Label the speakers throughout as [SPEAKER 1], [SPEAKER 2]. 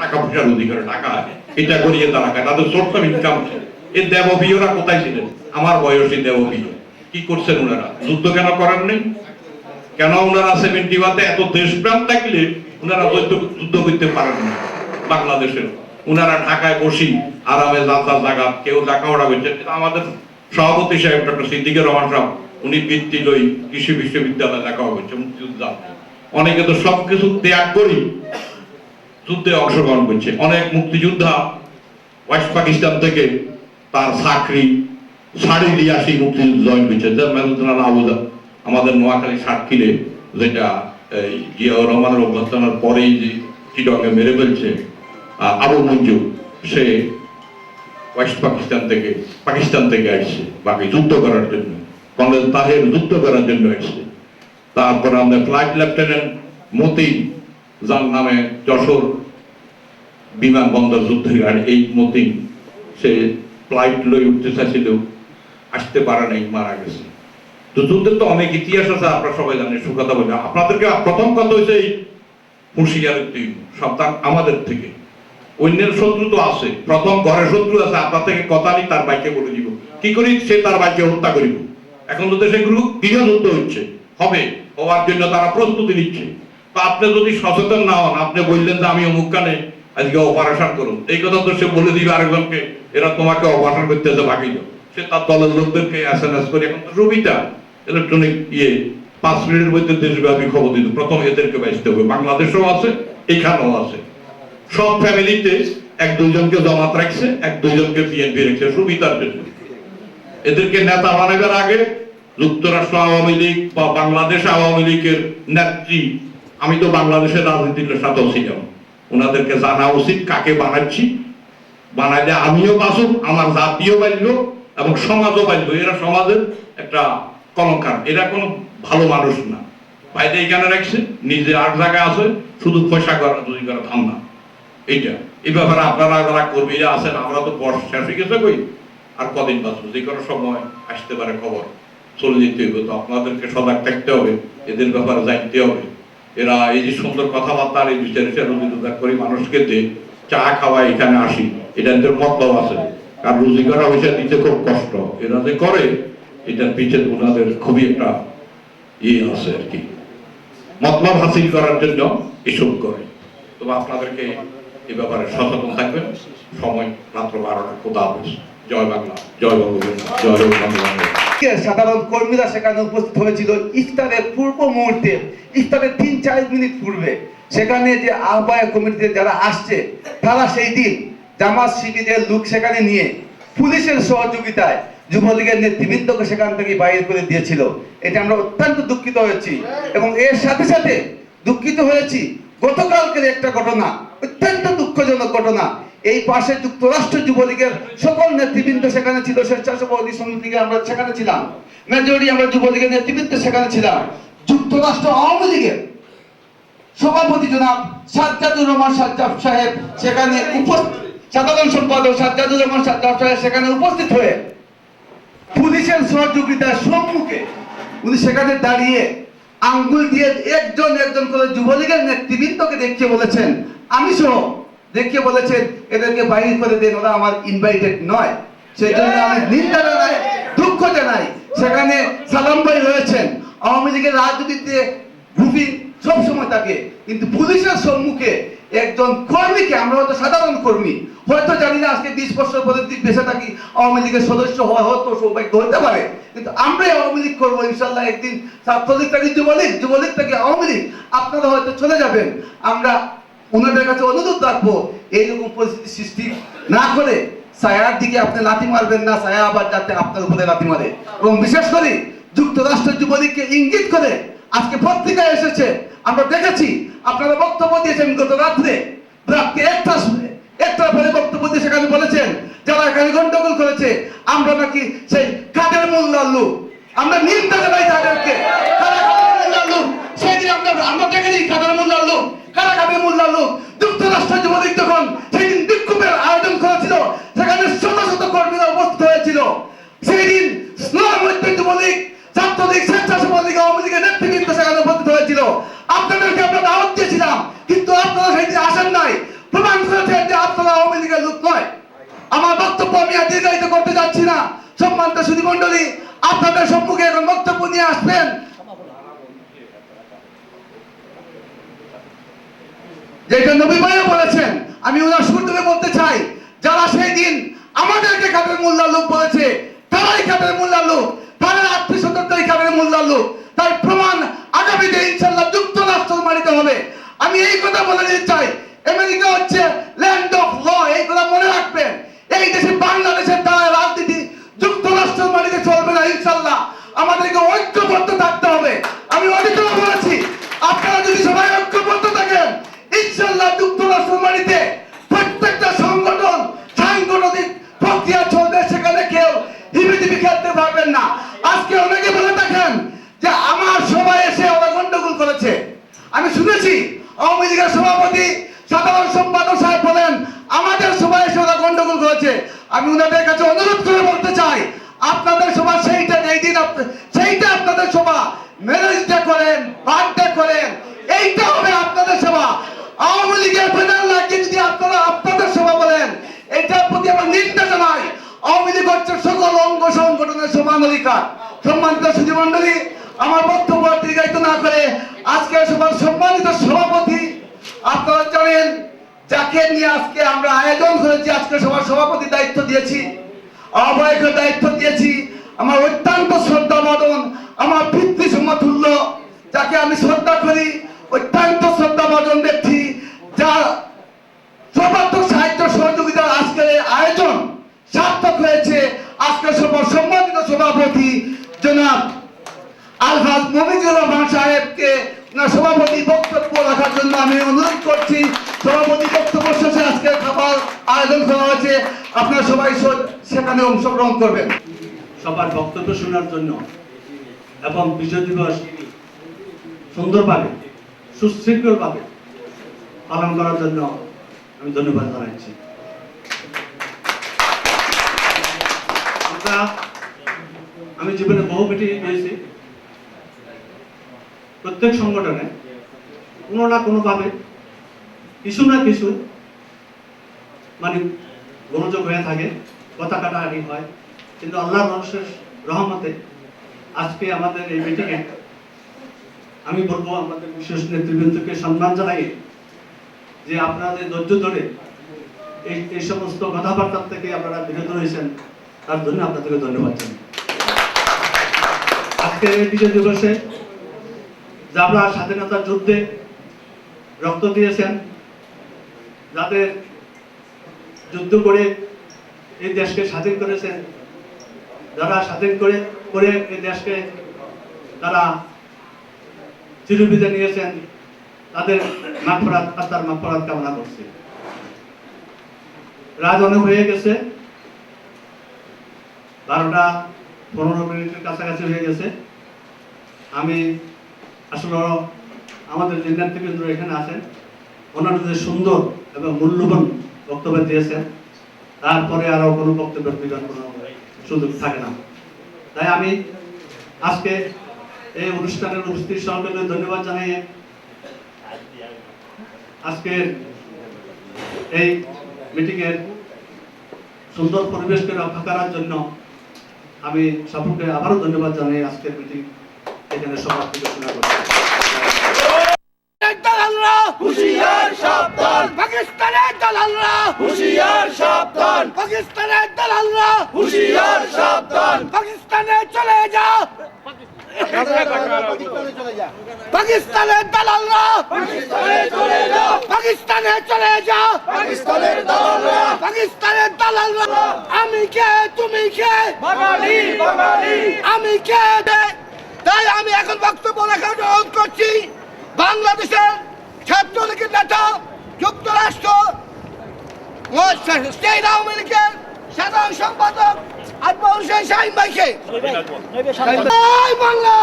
[SPEAKER 1] টাকা পয়সার অধিকার টাকা এটা করিয়ে তারা খায়, তাদের সোর্স অফ ইনকাম। এই দেববীয়রা কোথায় ছিলেন? আমার বয়সী দেববীয় কি করছেন ওনারা? যুদ্ধ কেন করেন নাই? কেন ওনারা 71-তে এত দেশপ্রেম থাকলে ওনারা যুদ্ধ করতে পারেন না? বাংলাদেশের ওনারা ঢাকায় বসি আরামে যাত্রার জায়গা কেউ টাকা ওরা করছে। আমাদের সভাপতি সাহেব ডক্টর সিদ্দিকুর রহমান সাহেব উনি বৃত্তি লই কৃষি বিশ্ববিদ্যালয়ে লেখাও করছে মুক্তিযোদ্ধা। অনেকে তো সবকিছু ত্যাগ করি যুদ্ধে অংশগ্রহণ করছে। অনেক মুক্তিযোদ্ধা ওয়েস্ট পাকিস্তান থেকে তার চাকরি ছাড়ি দিয়ে আসি মুক্তিযুদ্ধ জয়েন করছে। আমাদের নোয়াখালী সাতক্ষীরে যেটা জিয়াউর রহমানের অভ্যর্থনার পরেই যে চিটকে মেরে ফেলছে আবু মঞ্জু, সে ওয়েস্ট পাকিস্তান থেকে আসছে বাকি যুদ্ধ করার জন্য। কর্নেল তাহের যুদ্ধ করার জন্য আসছে। তারপর আমাদের ফ্লাইট লেফটেন্যান্ট মতিন, যার নামে যশোর বিমানবন্দর যুদ্ধের গাড়ি, এই মতিন সে ফ্লাইট লই উঠতে চাইছিল, আসতে পারে নাই, মারা গেছে। তো যুদ্ধের তো অনেক ইতিহাস আছে, আপনারা সবাই জানেন। সুখতা বলে আপনাদেরকে প্রথম কথা হচ্ছে এই হুঁশিয়ার সন্তান আমাদের থেকে। অন্যের শত্রু তো আছে, প্রথম ঘরের শত্রু আছে, আপনার থেকে কথা নেই, তার বাইকে বলে দিব কি করি, সে তার বাইকে হত্যা করিব। এখন তো সেগুলো গৃহযুদ্ধ হচ্ছে, হবে হওয়ার জন্য তারা প্রস্তুতি নিচ্ছে। তো আপনি যদি সচেতন না হন, আপনি বললেন যে আমি অমুক কানে আজকে অপারেশন করুন, এই কথা তো সে বলে দিবে আরেকজনকে, এরা তোমাকে অপারেশন করতেছে বাকি দাও। সে তার দলের লোকদেরকে SMS করে, এখন তো সুবিধা ইলেকট্রনিক 5 মিনিটের মধ্যে দেশব্যাপী খবর দিত। প্রথম এদেরকে বাঁচতে হবে, বাংলাদেশেও আছে এখানেও আছে। সব ফ্যামিলিতে 1-2 জনকে জামাত রাখছে, 1-2 জনকে বিএনপি রাখছে সুবিধার জন্য। এদেরকে নেতা বানাবার আগে যুক্তরাষ্ট্র আওয়ামী লীগ বা বাংলাদেশ আওয়ামী লীগের নেত্রী, আমি তো বাংলাদেশের রাজনীতির সাথেও ছিলাম, ওনাদেরকে জানা উচিত কাকে বানাচ্ছি। বানাইলে আমিও বাঁচব, আমার জাতীয় বাঁচলো এবং সমাজও বাঁচলো। এরা সমাজের একটা কলঙ্কার, এরা কোনো ভালো মানুষ না। বাইরে এখানে রাখছে, নিজে আর জায়গায় আছে, শুধু পয়সা করা তৈরি করা ধান্দা। এইটা এই ব্যাপারে আপনারা যারা কর্মীরা আছেন, আমরা তো বর্ষ শেষ হয়ে গেছে কই, আর কদিন বাঁচবো, যে কোনো সময় আসতে পারে খবর, চলে যেতে হবে। তো আপনাদেরকে সজাগ থাকতে হবে, এদের ব্যাপারে জানতে হবে। এরা এই যে সুন্দর কথাবার্তা এই বিচার রোজগার করি মানুষকে দিয়ে চা খাওয়া এখানে আসি, এটা এদের মতলব আছে। কারণ রুজি করা পয়সা দিতে খুব কষ্ট, এরা যে করে এটার পিছনে ওনাদের খুবই একটা আছে আর কি, মতলব হাসিল করার জন্য এসব করে। তো আপনাদেরকে এই ব্যাপারে সচেতন থাকবেন। সময় মাত্র 12টা। খোদা হাফেজ। জয় বাংলা, জয় বঙ্গবন্ধু, জয় বাংলা।
[SPEAKER 2] সাধারণ কর্মীরা সেখানে উপস্থিত হয়েছিল ইফতারের পূর্ব মুহূর্তে, ইফতারের 3-4 মিনিট পূর্বে। সেখানে যে আহ্বায়ক কমিটিতে যারা আসছে, তারা সেই দিন জামাত শিবিরের লোক সেখানে নিয়ে পুলিশের সহযোগিতায় যুবলীগের নেতৃবৃন্দকে সেখান থেকে বাইরে করে দিয়েছিল। এটা আমরা অত্যন্ত দুঃখিত হয়েছি এবং এর সাথে সাথে দুঃখিত হয়েছি গতকালকের একটা ঘটনা, অত্যন্ত দুঃখজনক ঘটনা। এই পাশে যুক্তরাষ্ট্র যুবলীগের সকল নেতৃবৃন্দ সেখানে ছিল, স্বেচ্ছাসেবী সমিতি আমরা সেখানে ছিলাম, মেজরিটি আমরা যুবলীগের নেতৃবৃন্দ সেখানে ছিলাম। যুক্তরাষ্ট্র আওয়ামী লীগের সভাপতি জনাব সাজ্জাদুর রহমান সাজ্জাদ সাহেব সেখানে সাধারণ সম্পাদক সাজ্জাদুর রহমান সাজ্জাদ সাহেব সেখানে উপস্থিত হয়ে পুলিশের সহযোগিতার সম্মুখে উনি সেখানে দাঁড়িয়ে আঙ্গুল দিয়ে একজন একজন করে যুবলীগের নেতৃবৃন্দকে দেখিয়ে বলেছেন, আমি সহ দেখিয়ে বলেছেন এদেরকে বাইরে করে দেন, ওরা আমার ইনভাইটেড নয়। সেই জন্য আমি নিন্দা জানাই, দুঃখ জানাই। সেখানে সালাম ভাই রয়েছেন, আওয়ামী লীগের রাজনীতিতে গ্রুপিং সবসময় থাকে, কিন্তু পুলিশের সম্মুখে একজন কর্মীকে, আমরা হয়তো সাধারণ কর্মী, হয়তো জানি না আজকে 20 বছর পরে বেঁচে থাকি, আওয়ামী লীগের সদস্য হওয়া হয়তো সৌভাগ্য হতে পারে, কিন্তু আমরাই আওয়ামী লীগ করবো ইনশাল্লাহ। একদিন ছাত্রলীগ থেকে যুবলীগ, যুবলীগ থেকে আওয়ামী লীগ, আপনারা হয়তো চলে যাবেন। আমরা ওনাদের কাছে অনুরোধ রাখবো এইরকম পরিস্থিতি সৃষ্টি না করে ছায়ার দিকে আপনি লাথি মারবেন না, ছায়া আবার যাতে আপনার উপরে লাথি মারে। এবং বিশেষ করে যুক্তরাষ্ট্র যুবলীগকে ইঙ্গিত করে আজকে পত্রিকায় এসেছে, আমরা দেখেছি আপনারা বক্তব্য দিয়েছেন গত রাত্রে 1টা পরে বক্তব্য দিয়ে সেখানে বলেছেন যারা এখানে গন্ডগোল করেছে আমরা নাকি সেই কাদের মোল্লার লোক। আমরা নিন্দা জানাই তাদেরকে, কারা কাদের মোল্লার লোক। সেদিন আমরা দেখেছি কাদের মোল্লার লোক, কারা কাদের মোল্লার লোক। যুক্তরাষ্ট্র যুবলীগ যখন সেদিন বিক্ষোভের আয়োজন করেছিল, সেখানে শত শত কর্মীরা উপস্থিত হয়েছিল। সেই দিন যুবলীগ, ছাত্রলীগ, স্বেচ্ছাসেবক লীগ, আওয়ামী লীগের নেতৃবৃন্দ সেখানে উপস্থিত হয়েছিল। আপনাদেরকে আমরা দাওয়াত দিয়েছিলাম, কিন্তু আপনারা সেদিন আসেন নাই। প্রমাণ করে সম্মানিত সুধী মণ্ডলী, আপনাদের সম্মুখে এখন বক্তব্য নিয়ে আসবেন যেটা নবী ভাইও বলেছেন। আমি ওনার সুর ধরে বলতে চাই, যারা সেই দিন আমাদেরকে কাদের মোল্লা লোক বলেছে, তারাই কাদের মোল্লা লোক, তারা আত্মীয় কাদের মোল্লা লোক। তাই প্রমাণ আগামীতে ইনশাআল্লাহ যুক্তরাষ্ট্র মানিতে হবে। আমি এই কথা বলে দিতে চাই, আমেরিকা হচ্ছে ল্যান্ড অফ ল, এই কথা মনে রাখবেন। এই দেশে বাংলাদেশের দ্বারা রাজনীতি যুক্তরাষ্ট্র মানিতে চলবে না ইনশাআল্লাহ। আমাদেরকে ঐক্যবদ্ধ থাকতে হবে। আমি অনেকবার বলেছি, আপনারা যদি সবাই ঐক্যবদ্ধ থাকেন ইনশাআল্লাহ যুক্তরাষ্ট্র মানিতে প্রত্যেকটা সংগঠন সাংগঠনিক প্রক্রিয়া চলবে, সেখানে কেউ হিবিদিবি খেলতে পারবেন না। আজকে অনেকে বলে থাকেন যে আমার সবাই এসে ওরা গন্ডগোল করেছে। আমি শুনেছি আওয়ামী লীগের সভাপতি সাধারণ সম্পাদক সাহেব বলেন আমাদের সবাই এসে ওরা গন্ডগোল করেছে। আমি ওনাদের কাছে অনুরোধ করে বলতে চাই, আপনাদের সভা সেইটা এই দিন সেইটা আপনাদের সভা, ম্যারেজ ডে করেন, বার্থডে করেন, এইটা হবে আপনাদের সভা। আওয়ামী লীগের ব্যানার লাগিয়ে যদি আপনারা আপনাদের সভা বলেন, এটার প্রতি আমার নিন্দা জানাই। আওয়ামী লীগ হচ্ছে সকল অঙ্গ সংগঠনের সমান অধিকার। সম্মানিত সুধী মণ্ডলী, আমার বক্তব্য দীর্ঘায়িত না করে আজকে সবার সম্মানিত সভাপতি, আপনারা জানেন যাকে নিয়ে আজকে আমরা আয়োজন করেছি, আজকে সবার সভাপতি দায়িত্ব দিয়েছি, আহ্বায়কের দায়িত্ব দিয়েছি, আমার অত্যন্ত শ্রদ্ধা ভাজন, আমার পিতৃ সমতুল্য, যাকে আমি শ্রদ্ধা করি, অত্যন্ত শ্রদ্ধা ভাজন ব্যক্তি, যার সর্বাত্মক সাহিত্য সহযোগিতার আজকের আয়োজন সার্থক হয়েছে। আজকে সবার সম্মানিত সভাপতি জনাব আলহাজ মমিনুর রহমান সাহেবকে সভাপতি বক্তব্য রাখার জন্য আমি অনুরোধ করছি। সভাপতি বক্তব্য শেষে আজকে খাবার আয়োজন করা হয়েছে, আপনারা সবাই সেখানে অংশগ্রহণ করবেন।
[SPEAKER 3] সবার বক্তব্য শোনার জন্য এবং বিজয় দিবস সুন্দরভাবে সুশৃঙ্খলভাবে পালন করার জন্য আমি ধন্যবাদ জানাচ্ছি। আমি জীবনে বহু মিটিং দিয়েছি, প্রত্যেক সংগঠনে কোনো না কোনো ভাবে কিছু না কিছু মানে গোলযোগ হয়ে থাকে, কথা কাটাকাটি হয়, কিন্তু আল্লাহর মানুষের রহমতে আজকে আমাদের এই মিটিংয়ে আমি বলবো আমাদের বিশেষ নেতৃবৃন্দকে সম্মান জানাই যে আপনাদের ধৈর্য ধরে এই সমস্ত কথাবার্তা থেকে আপনারা বিরত রয়েছেন, তার জন্য আপনাদেরকে ধন্যবাদ জানাই। আজকে এই বিজয় দিবসে যারা স্বাধীনতার যুদ্ধে রক্ত দিয়েছেন, যাদের যুদ্ধ করে এই দেশকে স্বাধীন করেছেন, যারা স্বাধীন করে এই দেশকে তারা চিরবিদায় নিয়েছেন, তাদের মাগফিরাত, আত্মার মাগফিরাত কামনা করছি। রাত অনেক হয়ে গেছে, 12:15 কাছাকাছি হয়ে গেছে। আমি আসলে আমাদের যে নেতৃবৃন্দ এখানে আছেন, ওনারা যে সুন্দর এবং মূল্যবান বক্তব্য দিয়েছেন, তারপরে আরো কোনো বক্তব্য দেওয়ার কোনো সুযোগ থাকে না। তাই আমি আজকে এই অনুষ্ঠানের উপস্থিত সকলকে ধন্যবাদ জানিয়ে আজকের এই মিটিংয়ের সুন্দর পরিবেশকে রক্ষা করার জন্য আমি সকলকে আবারও ধন্যবাদ জানাই। আজকের মিটিং এখানে সমাপ্তি ঘোষণা করছি।
[SPEAKER 4] হুশিয়ার সাবধান, পাকিস্তানের দালালরা হুশিয়ার সাবধান, পাকিস্তানের দালালরা হুশিয়ার সাবধান, পাকিস্তানে চলে যা, পাকিস্তানের দালালরা পাকিস্তানে চলে যা, পাকিস্তানে চলে যা, পাকিস্তানের দালালরা পাকিস্তানের দালালরা। আমি কে তুমি কে, বাঙালি বাঙালি আমি কে। তাই আমি এখন বক্তব্য রাখার অনুরোধ করছি বাংলাদেশের ছাত্রলীগের নেতা, যুক্তরাষ্ট্র স্টেট আওয়ামী লীগের সাধারণ সম্পাদক আকবর হোসেন শাহীন ভাইকে। বাংলা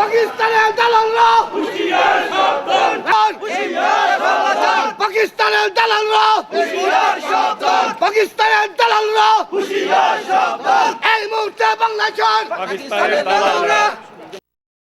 [SPEAKER 4] পাকিস্তানের দালালরা হুশিয়ার সাবধান, পাকিস্তানের দালালরা হুশিয়ার সাবধান, পাকিস্তানের দালালরা হুশিয়ার সাবধান। এই মুহূর্তে বাংলাদেশের পাকিস্তানের দালালরা